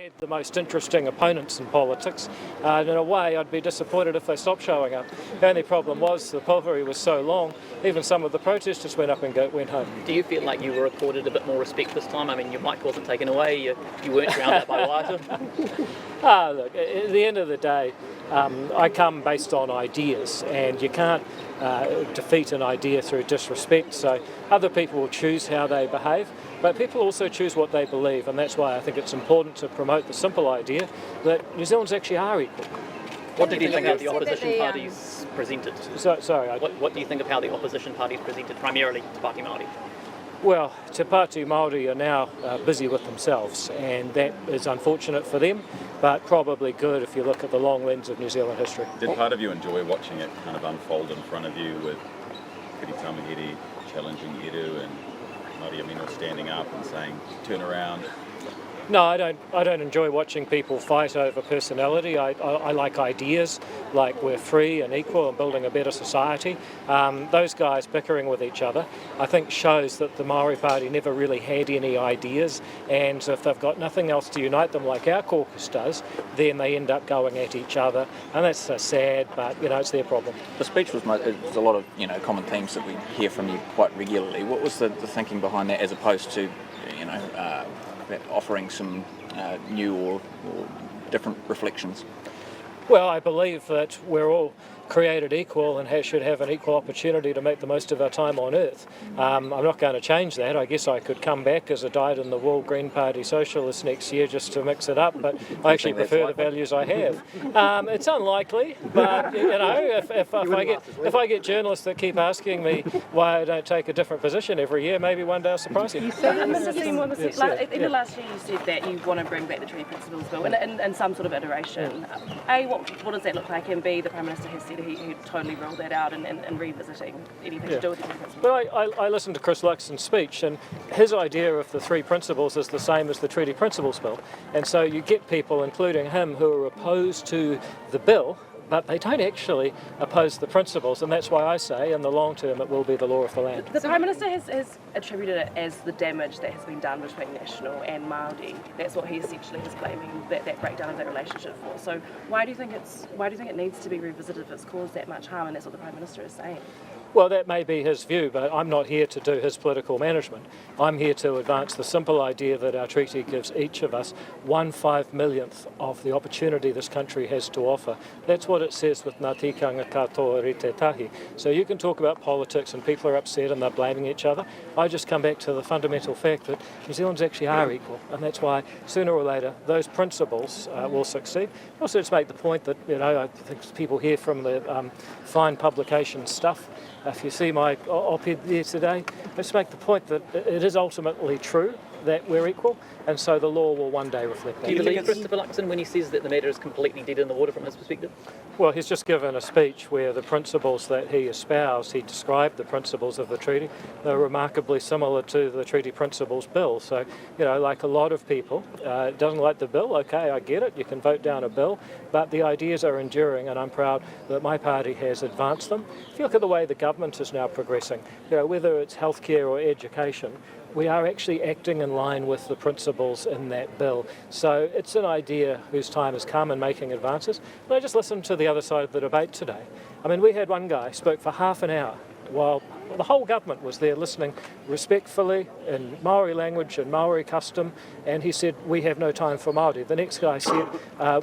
Had the most interesting opponents in politics, and in a way I'd be disappointed if they stopped showing up. The only problem was the Pōwhiri was so long, even some of the protesters went up and went home. Do you feel like you were accorded a bit more respect this time? I mean, your mic wasn't taken away, you weren't drowned out by water. Look, at the end of the day, I come based on ideas, and you can't defeat an idea through disrespect, so other people will choose how they behave. But people also choose what they believe, and that's why I think it's important to promote the simple idea that New Zealanders actually are equal. What did you think of the opposition parties presented? What do you think of how the opposition parties presented, primarily Te Pāti Māori? Well, Te Pāti Māori are now busy with themselves, and that is unfortunate for them, but probably good if you look at the long lens of New Zealand history. Did part of you enjoy watching it kind of unfold in front of you with Kiri Tamahiri challenging Eru and Māori Amino standing up and saying, turn around? No, I don't enjoy watching people fight over personality. I like ideas, like we're free and equal and building a better society. Those guys bickering with each other, I think, shows that the Maori Party never really had any ideas, and if they've got nothing else to unite them like our caucus does, then they end up going at each other, and that's sad, but it's their problem. The speech was a lot of common themes that we hear from you quite regularly. What was the thinking behind that, as opposed to offering some new or different reflections? Well, I believe that we're all created equal and should have an equal opportunity to make the most of our time on Earth. I'm not going to change that. I guess I could come back as a dyed-in-the-wool Green Party socialist next year just to mix it up, but I actually prefer the values I have. It's unlikely, but if I get journalists that keep asking me why I don't take a different position every year, maybe one day I'll surprise you. Mr. Seymour, in the last year you said that you want to bring back the Treaty Principles Bill in some sort of iteration. A, what does that look like? And B, the Prime Minister has said he totally ruled that out and revisiting anything to do with the Treaty Principles. Well, I listened to Chris Luxon's speech, and his idea of the three principles is the same as the Treaty Principles Bill. And so you get people, including him, who are opposed to the bill, but they don't actually oppose the principles, and that's why I say in the long term it will be the law of the land. The Prime Minister has attributed it as the damage that has been done between National and Māori. That's what he essentially is blaming that breakdown of that relationship for. So why do you think it needs to be revisited if it's caused that much harm, and that's what the Prime Minister is saying? Well, that may be his view, but I'm not here to do his political management. I'm here to advance the simple idea that our treaty gives each of us 1/5,000,000th of the opportunity this country has to offer. That's what it says with Ngā tikanga katoa rite tahi. So you can talk about politics and people are upset and they're blaming each other. I just come back to the fundamental fact that New Zealanders actually are equal, and that's why sooner or later those principles will succeed. Also, just make the point that I think people hear from the fine publication stuff. If you see my op-ed there today, let's make the point that it is ultimately true that we're equal, and so the law will one day reflect that. Do you believe Christopher Luxon when he says that the matter is completely dead in the water from his perspective? Well, he's just given a speech where the principles that he espoused, he described the principles of the treaty. They're remarkably similar to the Treaty Principles Bill. So, like a lot of people, doesn't like the bill, okay, I get it, you can vote down a bill, but the ideas are enduring, and I'm proud that my party has advanced them. If you look at the way the government is now progressing, whether it's healthcare or education, we are actually acting in line with the principles in that bill. So it's an idea whose time has come in making advances. But I just listened to the other side of the debate today. I mean, we had one guy spoke for half an hour while the whole government was there listening respectfully in Maori language and Maori custom, and he said, we have no time for Māori. The next guy said,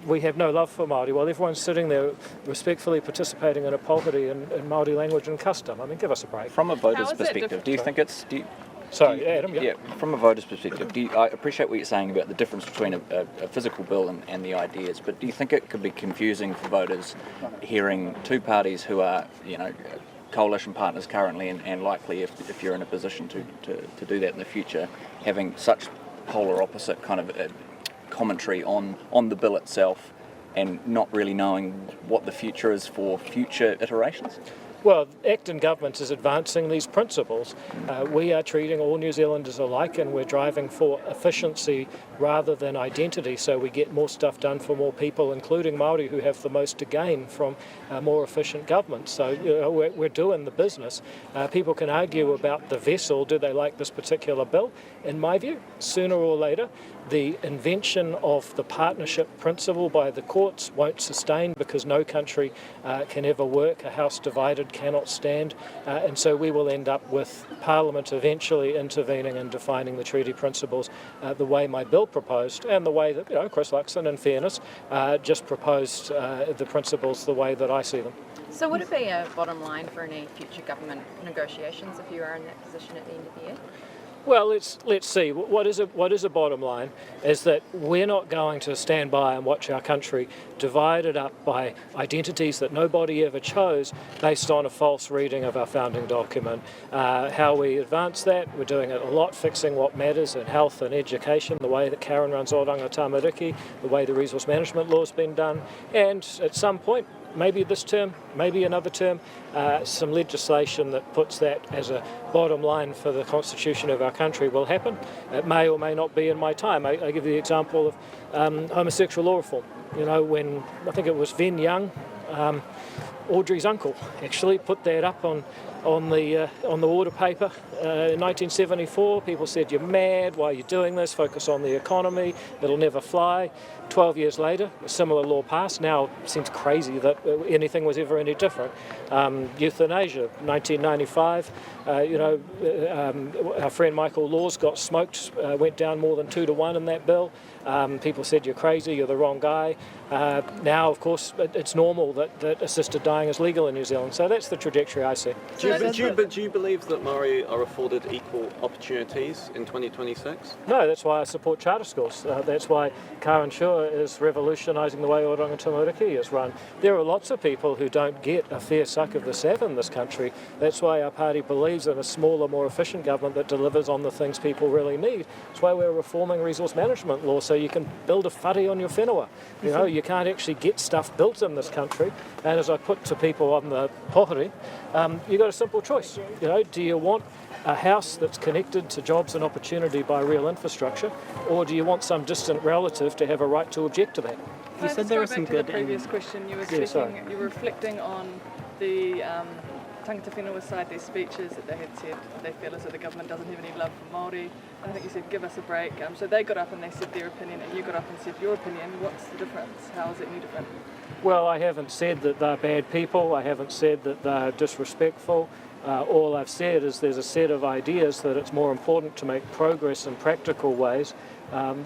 we have no love for Māori, while everyone's sitting there respectfully participating in a Pōwhiri in Maori language and custom. I mean, give us a break. From a voter's perspective, do you think it's... Adam, yeah. From a voter's perspective, I appreciate what you're saying about the difference between a physical bill and the ideas, but do you think it could be confusing for voters hearing two parties who are, coalition partners currently and likely, if you're in a position to do that in the future, having such polar opposite kind of commentary on the bill itself and not really knowing what the future is for future iterations? Well, Acton Government is advancing these principles. We are treating all New Zealanders alike, and we're driving for efficiency rather than identity, so we get more stuff done for more people, including Maori, who have the most to gain from more efficient government. So we're doing the business. People can argue about the vessel, do they like this particular bill? In my view, sooner or later, the invention of the partnership principle by the courts won't sustain, because no country can ever work. A house divided cannot stand, and so we will end up with Parliament eventually intervening and defining the treaty principles the way my bill proposed, and the way that Chris Luxon, in fairness, just proposed the principles the way that I see them. So would it be a bottom line for any future government negotiations if you are in that position at the end of the year? Well, let's see. What is a bottom line is that we're not going to stand by and watch our country divided up by identities that nobody ever chose based on a false reading of our founding document. How we advance that, we're doing it a lot, fixing what matters in health and education, the way that Karen runs Oranga Tamariki, the way the resource management law's been done, and at some point, maybe this term, maybe another term, some legislation that puts that as a bottom line for the constitution of our country will happen. It may or may not be in my time. I give you the example of homosexual law reform. When I think it was Venn Young, Audrey's uncle, actually put that up on the order paper in 1974. People said, "You're mad, why are you doing this? Focus on the economy, it'll never fly." 12 years later, a similar law passed. Now it seems crazy that anything was ever any different. Euthanasia, 1995, our friend Michael Laws got smoked, went down more than 2-1 in that bill. People said, "You're crazy, you're the wrong guy." Now, of course, it's normal that assisted dying is legal in New Zealand. So that's the trajectory I see. Do you believe that Maori are afforded equal opportunities in 2026? No, that's why I support charter schools. That's why Karen Shua is revolutionising the way Oranga Tamariki is run. There are lots of people who don't get a fair suck of the sav in this country. That's why our party believes in a smaller, more efficient government that delivers on the things people really need. That's why we're reforming resource management law so you can build a whare on your whenua. You can't actually get stuff built in this country. And as I put to people on the Pōwhiri, you've got a simple choice. Do you want a house that's connected to jobs and opportunity by real infrastructure, or do you want some distant relative to have a right to object to that? You said there was some good. The previous question, you were reflecting on the tangata whenua side, their speeches that they had said they feel as though the government doesn't have any love for Māori. I think you said, give us a break. So they got up and they said their opinion, and you got up and said your opinion. What's the difference? How is it any different? Well, I haven't said that they're bad people. I haven't said that they're disrespectful. All I've said is there's a set of ideas that it's more important to make progress in practical ways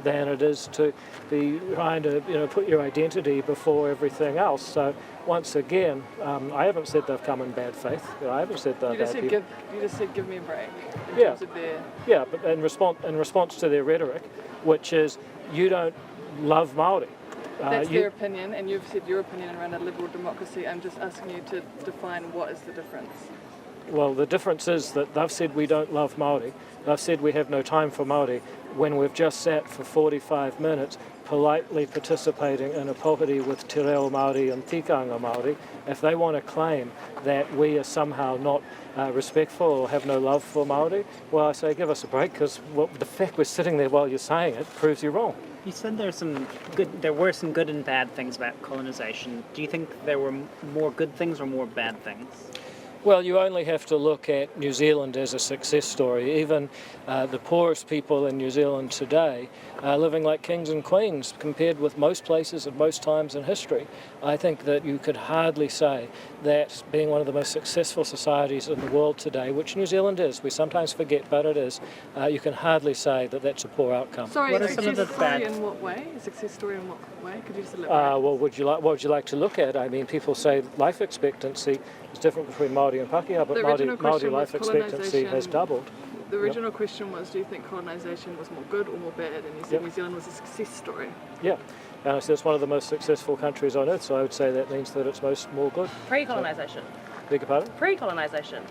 than it is to be trying to put your identity before everything else. So once again, I haven't said they've come in bad faith. I haven't said they're bad people. You just said give me a break. But in response to their rhetoric, which is you don't love Māori. That's their opinion, and you've said your opinion around a liberal democracy. I'm just asking you to define what is the difference. Well, the difference is that they've said we don't love Māori. They've said we have no time for Māori, when we've just sat for 45 minutes politely participating in a Pōwhiri with te reo Māori and tikanga Māori. If they want to claim that we are somehow not respectful or have no love for Māori, well, I say give us a break, because the fact we're sitting there while you're saying it proves you wrong. You said there were some good and bad things about colonisation. Do you think there were more good things or more bad things? Well, you only have to look at New Zealand as a success story. Even the poorest people in New Zealand today are living like kings and queens compared with most places at most times in history. I think that you could hardly say that being one of the most successful societies in the world today, which New Zealand is, we sometimes forget, but it is, you can hardly say that that's a poor outcome. Sorry, what are some of the bad? In what way? A success story in what way? Could you just elaborate? What would you like to look at? I mean, people say life expectancy is different between Māori and Pākehā, but Māori life expectancy has doubled. The original question was, do you think colonisation was more good or more bad? And you said New Zealand was a success story. Yeah, and I said it's one of the most successful countries on earth, so I would say that means that it's more good. Pre-colonisation. Beg your pardon? Pre-colonisation.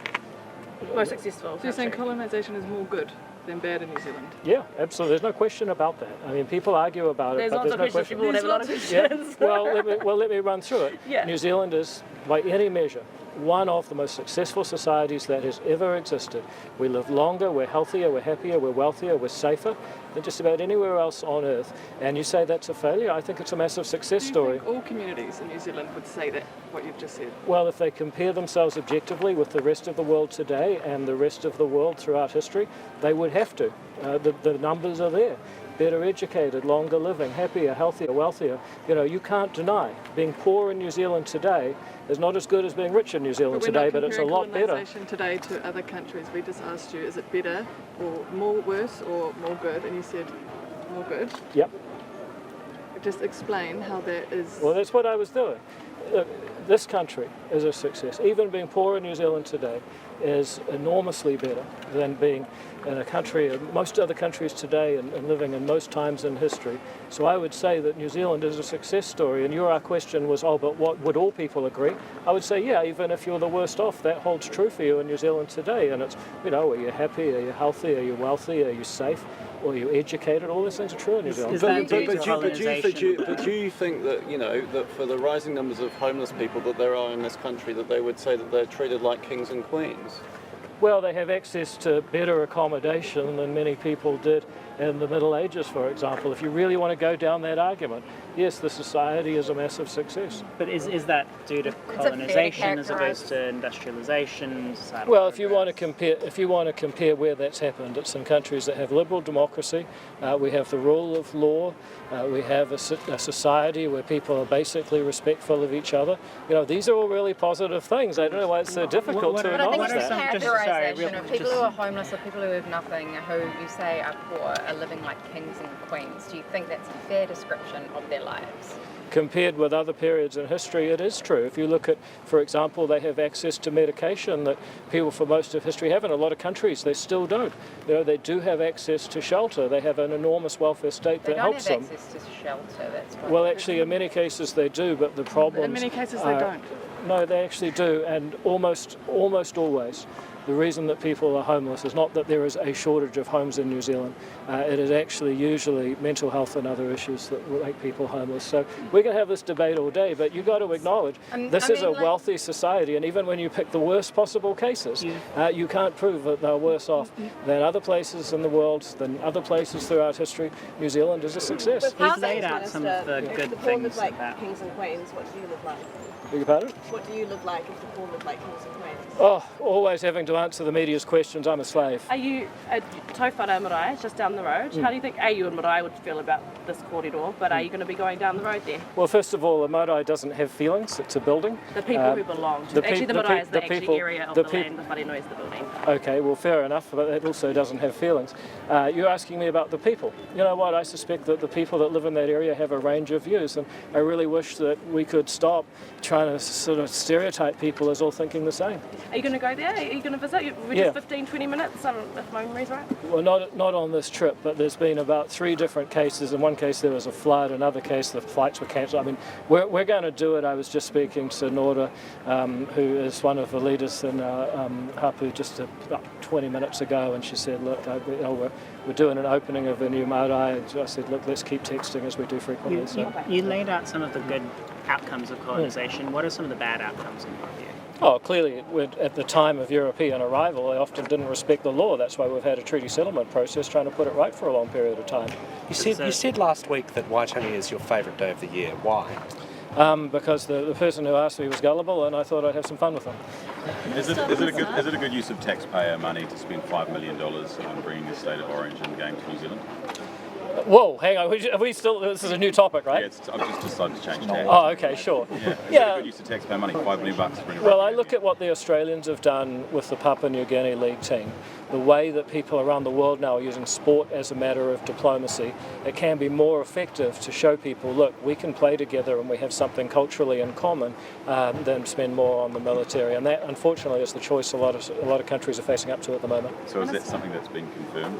Most successful. So you're saying colonisation is more good than bad in New Zealand? Yeah, absolutely. There's no question about that. I mean, people argue about it, but there's no question. People have a lot of questions. Well, let me run through it. Yeah. New Zealand is, by any measure, one of the most successful societies that has ever existed. We live longer, we're healthier, we're happier, we're wealthier, we're safer than just about anywhere else on earth. And you say that's a failure? I think it's a massive success story. Do you think all communities in New Zealand would say that, what you've just said? Well, if they compare themselves objectively with the rest of the world today and the rest of the world throughout history, they would have to. The numbers are there. Better educated, longer living, happier, healthier, wealthier. You know, you can't deny being poor in New Zealand today is not as good as being rich in New Zealand today, but it's a lot better. Colonization today to other countries. We just asked you, is it better or more worse or more good? And you said more good. Yep. Just explain how that is. Well, that's what I was doing. Look, this country is a success. Even being poor in New Zealand today is enormously better than being in a country, most other countries today, and living in most times in history. So I would say that New Zealand is a success story. And your question was, oh, but what would all people agree? I would say, yeah, even if you're the worst off, that holds true for you in New Zealand today. And it's, you know, are you happy? Are you healthy? Are you wealthy? Are you safe? Or are you educated? All those things are true in New Zealand. But do you think that, you know, that for the rising numbers of homeless people that there are in this country, that they would say that they're treated like kings and queens? Well, they have access to better accommodation than many people did in the Middle Ages, for example. If you really want to go down that argument, yes, the society is a massive success. But is that due to colonization as opposed to industrialization? Well, if you want to compare where that's happened, it's in countries that have liberal democracy. We have the rule of law. We have a society where people are basically respectful of each other. You know, these are all really positive things. I don't know why it's so difficult to acknowledge that. But I think it's characterisation of people who are homeless or people who have nothing, who you say are poor, are living like kings and queens. Do you think that's a fair description of their lives? Compared with other periods in history, it is true. If you look at, for example, they have access to medication that people for most of history have. In a lot of countries, they still don't. You know, they do have access to shelter. They have an enormous welfare state that helps them. They don't have access to shelter. That's what. Well, actually, in many cases they do, but the problem. In many cases they don't. No, they actually do, and almost always. The reason that people are homeless is not that there is a shortage of homes in New Zealand. It is actually usually mental health and other issues that make people homeless. So we can have this debate all day, but you've got to acknowledge this is a wealthy society, and even when you pick the worst possible cases, you can't prove that they're worse off than other places in the world, than other places throughout history. New Zealand is a success. We've laid out some of the good things like about kings and queens. What do you live like? Beg your pardon? What do you live like if the poor live like kings and queens? Oh, always having to answer the media's questions. I'm a slave. Are you at Tauwhara Marae, just down the road? How do you think you and Marae would feel about this corridor? But are you going to be going down the road there? Well, first of all, the Marae doesn't have feelings. It's a building. The people who belong to the Marae is the actual area of the land. The wharenoa is the building. Okay, well, fair enough, but it also doesn't have feelings. You're asking me about the people. You know what? I suspect that the people that live in that area have a range of views, and I really wish that we could stop trying to sort of stereotype people as all thinking the same. Are you going to go there? Are you going to visit? We did 15, 20 minutes, if my memory's right. Well, not on this trip, but there's been about 3 different cases. In one case there was a flood, another case the flights were cancelled. I mean, we're going to do it. I was just speaking to Nora, who is one of the leaders in Hapu just about 20 minutes ago, and she said, look, we're doing an opening of a new marae, and I said, look, let's keep texting as we do frequently. You laid out some of the good outcomes of colonization. What are some of the bad outcomes in your view? Oh, clearly, at the time of European arrival, they often didn't respect the law. That's why we've had a treaty settlement process trying to put it right for a long period of time. You said last week that Waitangi is your favourite day of the year. Why? Because the person who asked me was gullible, and I thought I'd have some fun with them. Is it a good use of taxpayer money to spend $5 million on bringing the state of origin game to New Zealand? Whoa, hang on, are we still, this is a new topic, right? Yeah, I've just decided to change tack. Oh, okay, sure. Is it a good use of taxpayer money, $5 million to bring it Well, I look at what the Australians have done with the Papua New Guinea League team. The way that people around the world now are using sport as a matter of diplomacy, it can be more effective to show people, look, we can play together and we have something culturally in common than spend more on the military. And that, unfortunately, is the choice a lot of countries are facing up to at the moment. So is that something that's been confirmed?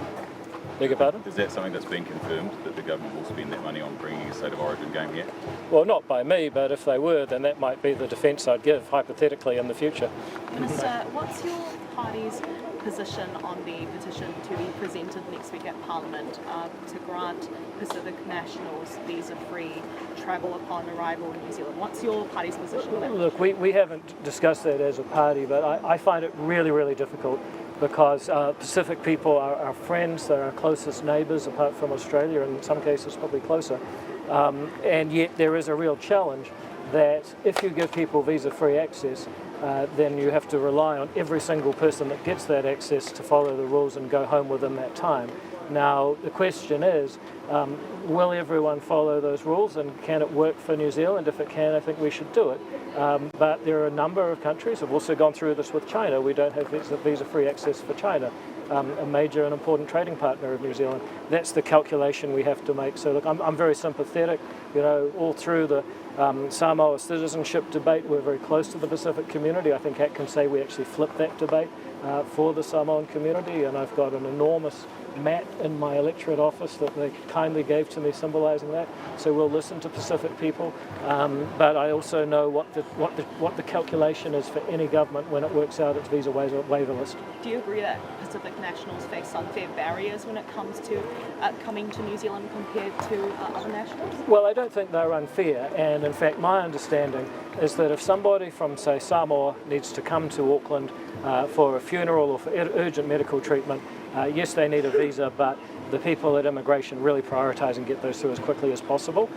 Beg your pardon? Is that something that's been confirmed, that the government will spend that money on bringing a state of origin game here? Well, not by me, but if they were, then that might be the defence I'd give, hypothetically, in the future. Minister, what's your party's position on the petition to be presented next week at Parliament to grant Pacific nationals visa-free travel upon arrival in New Zealand? What's your party's position on that? Look, we haven't discussed that as a party, but I find it really, really difficult because Pacific people are our friends, they're our closest neighbours apart from Australia, in some cases probably closer. And yet there is a real challenge that if you give people visa-free access, then you have to rely on every single person that gets that access to follow the rules and go home within that time. Now, the question is, will everyone follow those rules, and can it work for New Zealand? If it can, I think we should do it. But there are a number of countries, I've also gone through this with China, we don't have visa-free access for China, a major and important trading partner of New Zealand. That's the calculation we have to make. So look, I'm very sympathetic, all through the Samoa citizenship debate, we're very close to the Pacific community. I think ACT can say we actually flipped that debate for the Samoan community, and I've got an enormous mat in my electorate office that they kindly gave to me symbolising that. So we'll listen to Pacific people, but I also know what the calculation is for any government when it works out its visa waiver list. Do you agree that Pacific nationals face unfair barriers when it comes to coming to New Zealand compared to other nationals? Well, I don't think they're unfair, and in fact my understanding is that if somebody from, say, Samoa needs to come to Auckland for a funeral or for urgent medical treatment, yes, they need a visa, but the people at immigration really prioritise and get those through as quickly as possible.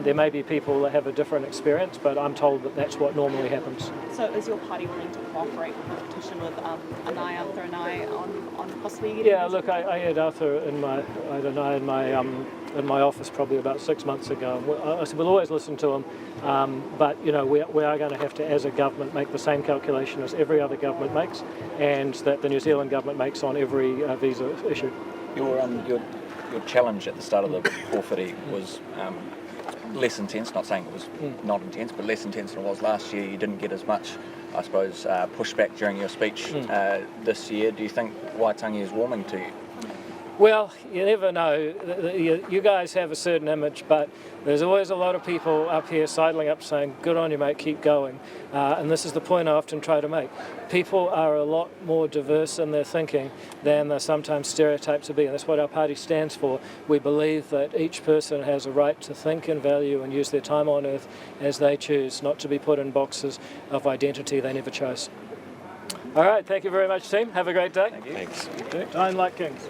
There may be people that have a different experience, but I'm told that that's what normally happens. So is your party willing to cooperate with the petition with Arthur and I on possibly getting... Yeah, look, I had Arthur in my office probably about 6 months ago. I said we'll always listen to him, but we are going to have to, as a government, make the same calculation as every other government makes, and that the New Zealand government makes on every visa issue. Your challenge at the start of the Pōwhiri was less intense, not saying it was not intense, but less intense than it was last year. You didn't get as much, I suppose, pushback during your speech this year. Do you think Waitangi is warming to you? Well, you never know. You guys have a certain image, but there's always a lot of people up here sidling up saying, good on you, mate, keep going. And this is the point I often try to make. People are a lot more diverse in their thinking than they're sometimes stereotyped to be, and that's what our party stands for. We believe that each person has a right to think and value and use their time on earth as they choose, not to be put in boxes of identity they never chose. All right, thank you very much, team. Have a great day. Thanks. Dine like kings.